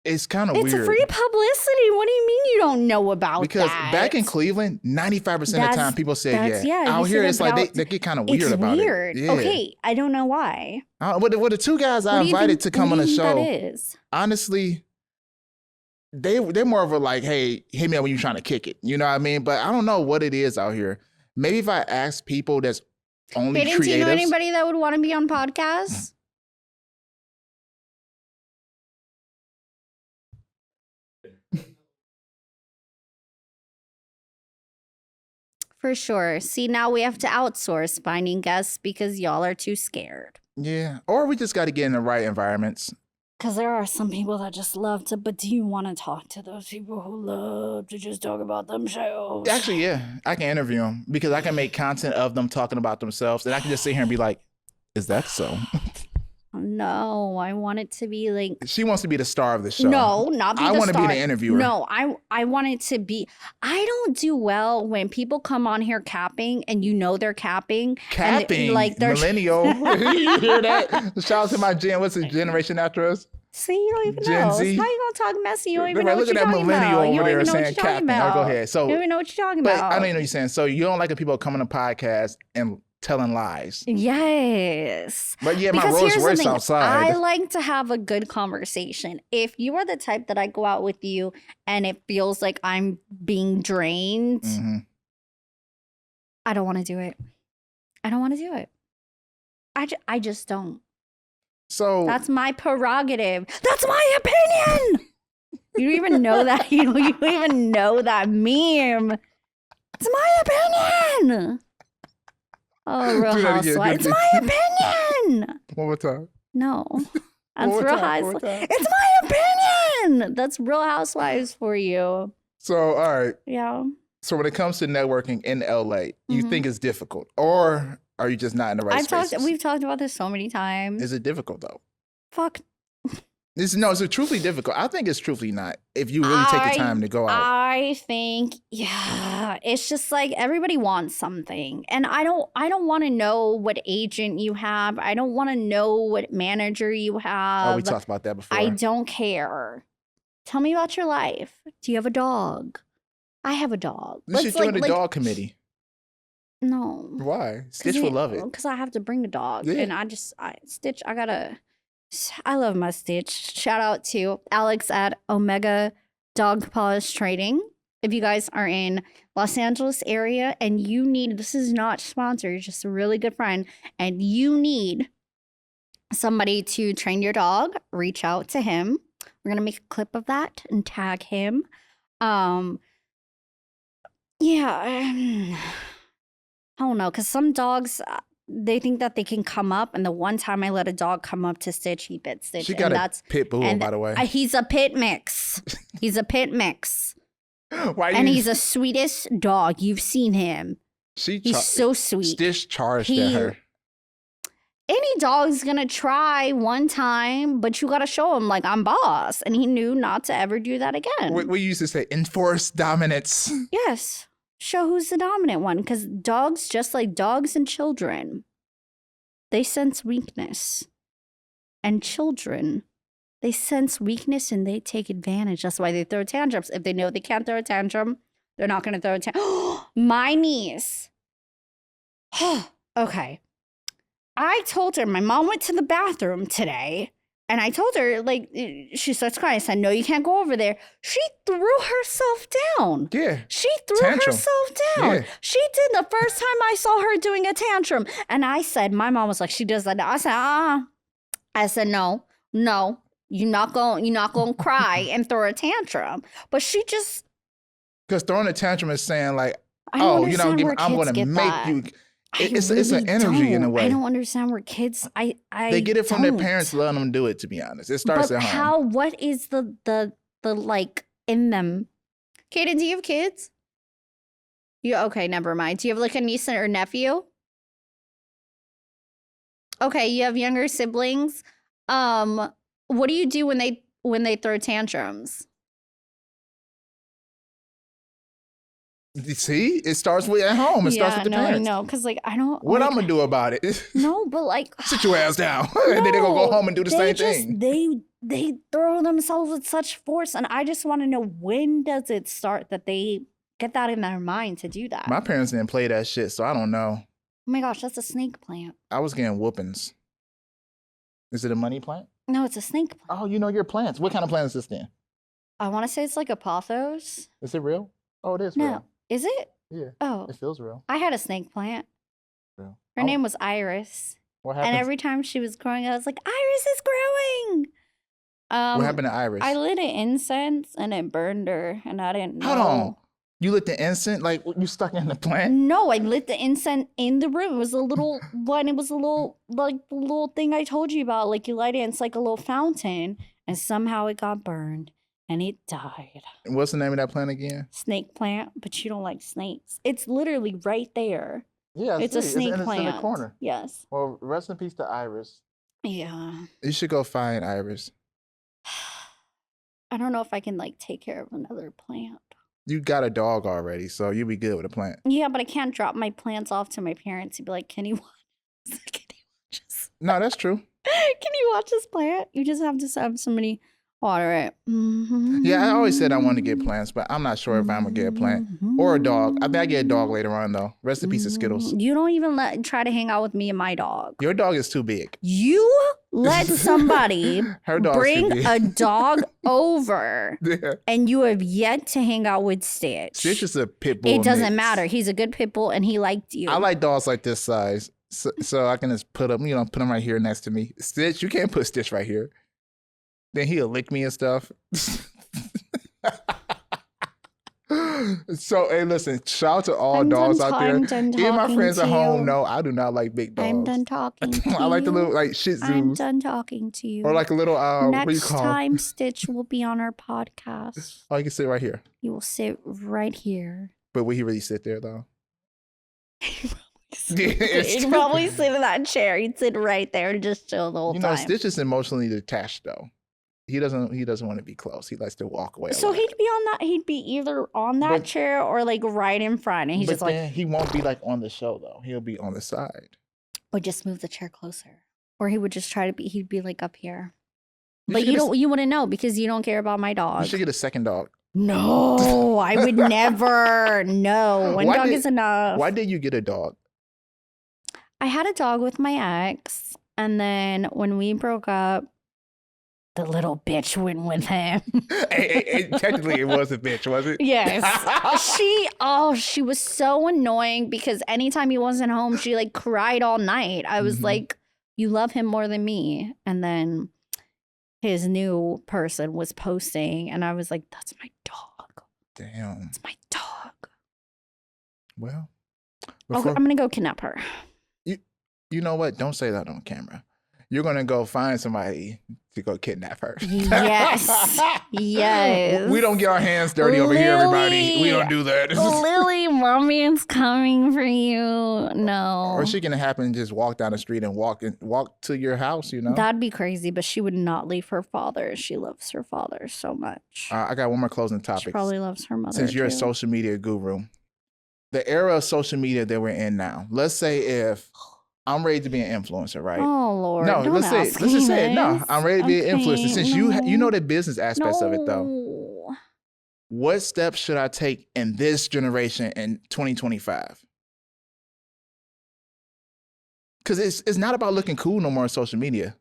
It's kind of weird. It's free publicity. What do you mean you don't know about because that. back in Cleveland, 95% of the time people said yeah. you Out said here, that, it's but like they get kind of weird about weird. it. Yeah. Okay, I don't know why. Well, the two guys I invited to come on the show, that is? honestly, they're more of a like, hey, hit me up when you're trying to kick it. You know what I mean? But I don't know what it is out here. Maybe if I ask people that's only creatives. Do you know anybody that would want to be on podcasts? For sure. See, now we have to outsource finding guests because y'all are too scared. Yeah. Or we just got to get in the right environments. Because there are some people that just love to, but do you want to talk to those people who love to just talk about themselves? Actually, yeah. I can interview them because I can make content of them talking about themselves. And I can just sit here and be like, is that so? No, I want it to be like... She wants to be the star of the show. No, not be the star. I want to be the interviewer. No, I want it to be... I don't do well when people come on here capping and you know they're capping. Capping? Like they're millennial. You hear that? Shout out to my gen. What's the generation after us? See, you don't even Gen know. Z. How you gonna talk messy? You don't even know Look what you're at that talking millennial about. over there saying capping. All right, go ahead. So, you don't even know what you're talking but about. I don't even know what you're saying. So you don't like when people come on a podcast and telling lies. Yes. But yeah, my because Rolls here's the Royce thing, outside. I like to have a good conversation. If you are the type that I go out with you and it feels like I'm being drained, I don't want to do it. I don't want to do it. I just don't. So that's my prerogative. That's my opinion. You don't even know that. You don't even know that meme. It's my opinion. Oh, Real Housewives. It's my opinion. One more time. No. That's Real Housewives. It's my opinion. That's Real Housewives for you. So, all right. Yeah. So when it comes to networking in LA, you think it's difficult, or are you just not in the right spaces? We've talked about this so many times. Is it difficult though? Fuck. It's truthfully difficult. I think it's truthfully not. If you really take the time to go out. I think, yeah, it's just like everybody wants something. And I don't want to know what agent you have. I don't want to know what manager you have. Oh, we talked about that before. I don't care. Tell me about your life. Do you have a dog? I have a dog. You should join the dog committee. No. Why? Stitch will love it. Because I have to bring the dog. Yeah. And Stitch, I love my Stitch. Shout out to Alex at Omega Dog Polish Trading. If you guys are in Los Angeles area and you need, this is not sponsored, just a really good friend, and you need somebody to train your dog, reach out to him. We're going to make a clip of that and tag him. I don't know, because some dogs... they think that they can come up, and the one time I let a dog come up to Stitch, he bit Stitch. She got a pit bull, by the way. He's a pit mix. He's a pit mix. He's the sweetest dog. You've seen him. He's so sweet. Stitch charged at her. Any dog's gonna try one time, but you gotta show him, like, I'm boss. And he knew not to ever do that again. We used to say, enforce dominance. Yes. Show who's the dominant one, because dogs, just like dogs and children, they sense weakness. And children, they sense weakness and they take advantage. That's why they throw tantrums. If they know they can't throw a tantrum, they're not going to throw a tantrum. My niece. Okay. I told her, my mom went to the bathroom today. And I told her, like, she starts crying. I said, no, you can't go over there. She threw herself down. Yeah. She threw herself down. Yeah. She did the first time I saw her doing a tantrum. And I said, my mom was like, she does that now. I said, I said, no, you're not going to cry and throw a tantrum. But she just. Because throwing a tantrum is saying, like, I'm going to make you. It's an energy in a way. I don't understand where kids. They get it from their parents letting them do it. To be honest, it starts at home. What is the like in them? Kaden, do you have kids? Okay, never mind. Do you have like a niece or nephew? Okay, you have younger siblings. What do you do when they throw tantrums? You see, it starts with at home. It starts with the parents. I know, because like I don't. What like, I'm gonna do about it? No, but like Sit your ass down, and then they're gonna go home and do the same thing. They throw themselves with such force, and I just want to know, when does it start that they get that in their mind to do that? My parents didn't play that shit, so I don't know. Oh my gosh, that's a snake plant. I was getting whoopings. Is it a money plant? No, it's a snake plant. Oh, you know your plants. What kind of plant is this then? I want to say it's like a pothos. Is it real? Oh, it is No, real. is it? Yeah. Oh, It feels real. I had a snake plant. Real. Her name was Iris. What And happened? every time she was growing, I was like, Iris is growing. What happened to Iris? I lit an incense and it burned her, and I didn't know. Hold on. You lit the incense? Like you stuck in the plant? No, I lit the incense in the room. It was a little one. It was a little, like the little thing I told you about. Like you light it, and it's like a little fountain, and somehow it got burned and it died. What's the name of that plant again? Snake plant, but you don't like snakes. It's literally right there. Yeah, It's a snake plant. It's in the corner. Yes. Well, rest in peace to Iris. Yeah. You should go find Iris. I don't know if I can like take care of another plant. You got a dog already, so you'll be good with a plant. Yeah, but I can't drop my plants off to my parents and be like, can you watch this? No, that's true. Can you watch this plant? You just have to have somebody water it. Yeah, I always said I wanted to get plants, but I'm not sure if I'm gonna get a plant or a dog. I think I get a dog later on though. Rest in peace of Skittles. You don't even try to hang out with me and my dog. Your dog is too big. You let somebody Her dog's bring too big. a dog over, Yeah. and you have yet to hang out with Stitch. Stitch is a pit bull. It doesn't mix. matter. He's a good pit bull, and he liked you. I like dogs like this size, so I can just put them right here next to me. Stitch, you can't put Stitch right here. Then he'll lick me and stuff. So, hey, listen, shout out to all dogs out there. Even my friends at home know I do not like big dogs. I'm done talking to you. I like the little, like, Shih Tzus. I'm done talking to you. Or like a little, what do you Next call 'em? time Stitch will be on our podcast. Oh, you can sit right here. He will sit right here. But will he really sit there, though? He'd probably sit in that chair. He'd sit right there and just chill the whole You know, time. Stitch is emotionally detached, though. He doesn't want to be close. He likes to walk away. So he'd be on that. He'd be either on that But- chair or like right in front, and he's But just like, then he won't be like on the show, though. He'll be on the side. or just move the chair closer, or he would just try to be. He'd be like up here. You But should you get a- don't. You wouldn't know because you don't care about my You dog. should get a second dog. No, I would never. No, one Why dog did- is enough. Why did you get a dog? I had a dog with my ex, and then when we broke up, the little bitch went with him. Technically, it was a bitch, was it? Yes. She was so annoying because anytime he wasn't home, she like cried all night. I was Mhm. like, you love him more than me. And then his new person was posting, and I was like, that's my dog. Damn. That's my dog. Well, I'm before, going to go kidnap her. you know what? Don't say that on camera. You're gonna go find somebody to go kidnap her. Yes. Yes. We don't get our hands dirty over here, everybody. We don't do that. Lily, mommy is coming for you. No. Or she can happen to just walk down the street and walk to your house. You know. That'd be crazy, but she would not leave her father. She loves her father so much. I got one more closing She topic. probably loves her mother. Since you're a too. social media guru, the era of social media that we're in now. Let's say if I'm ready to be an influencer, right? Oh Lord. No, don't let's ask just me say it. No, this. I'm ready to be an influencer. Okay, Since you know the business aspects of it, though. No. What steps should I take in this generation in 2025? Because it's not about looking cool no more on social media.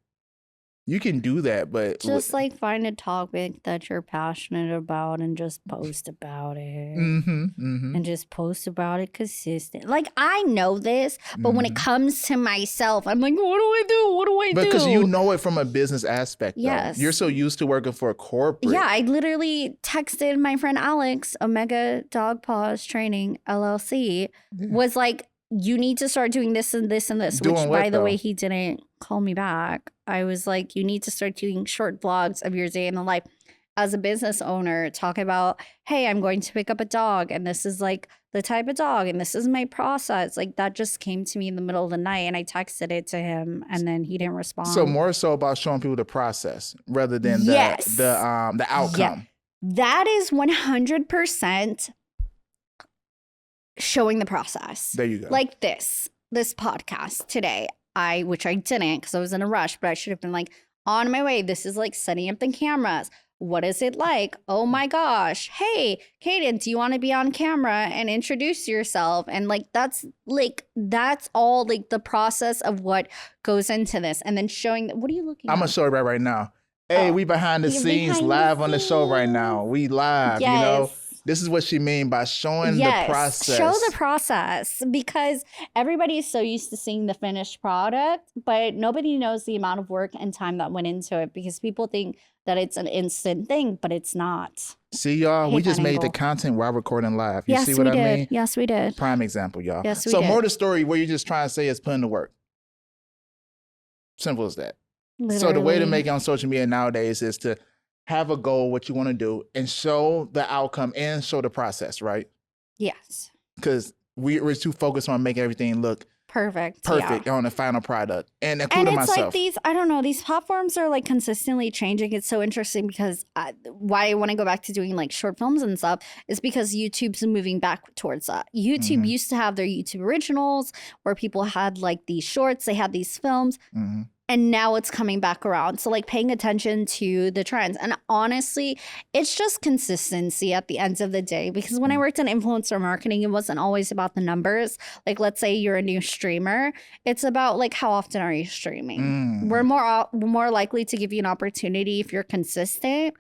You can do that, but Just like find a topic that you're passionate about and just post about it. And just post about it consistent. Like I know this, but when it comes to myself, I'm like, what do I do? What do I do? Because you know it from a business aspect. Though. Yes. You're so used to working for a corporate. Yeah, I literally texted my friend Alex, Omega Dog Paws Training LLC, was like, you need to start doing this and this and this, Doing which what, by the way, though? he didn't call me back. I was like, you need to start doing short vlogs of your day in the life as a business owner. Talk about, hey, I'm going to pick up a dog and this is like the type of dog and this is my process. Like that just came to me in the middle of the night and I texted it to him and then he didn't respond. So more so about showing people the process rather than Yes. the outcome. That is 100% showing the process. There you go. Like this podcast today, which I didn't because I was in a rush, but I should have been like on my way. This is like setting up the cameras. What is it like? Oh my gosh. Hey, Kaden, do you want to be on camera and introduce yourself? And like, that's all like the process of what goes into this. And then showing what are you looking I'm at? going to show it right now. Hey, we behind the scenes live on the show right now. We live, you know. This is what she mean by showing the process. Show the process, because everybody is so used to seeing the finished product, but nobody knows the amount of work and time that went into it, because people think that it's an instant thing, but it's not. See, y'all, we just made the content while recording live. You see what I mean? Yes, we did. Prime example, y'all. Yes, we did. So more of the story, what you're just trying to say is putting the work. Simple as that. Literally. So the way to make it on social media nowadays is to have a goal, what you want to do, and show the outcome and show the process, right? Yes. Because we're too focused on making everything look perfect on the final product. And including and it's myself. Like I don't know, these platforms are like consistently changing. It's so interesting because why I want to go back to doing like short films and stuff is because YouTube's moving back towards that. YouTube used to have their YouTube originals where people had like these shorts, they had these films. And now it's coming back around. So like paying attention to the trends. And honestly, it's just consistency at the end of the day. Because when I worked in influencer marketing, it wasn't always about the numbers. Like let's say you're a new streamer. It's about like how often are you streaming? We're more likely to give you an opportunity if you're consistent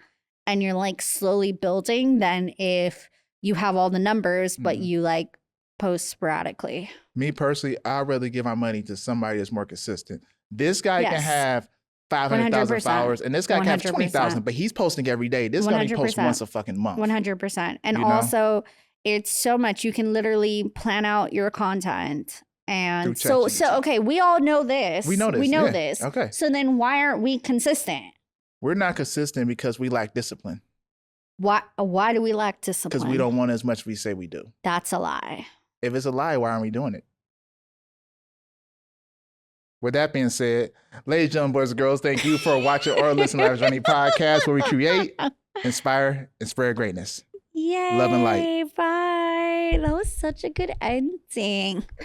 and you're like slowly building than if you have all the numbers, but you like post sporadically. Me personally, I'd rather give my money to somebody that's more consistent. This guy can have 500,000 followers, and this guy can have 20,000, but he's posting every day. This guy posts once a fucking month. 100%. And also, it's so much. You can literally plan out your content. And so okay, we all know this. We know this. Okay. So then why aren't we consistent? We're not consistent because we lack discipline. Why do we lack discipline? Because we don't want as much as we say we do. That's a lie. If it's a lie, why aren't we doing it? With that being said, ladies, gentlemen, boys and girls, thank you for watching or listening to Lavish Journey Podcast, where we create, inspire, and spread greatness. Yay. Love and light. Bye. That was such a good ending.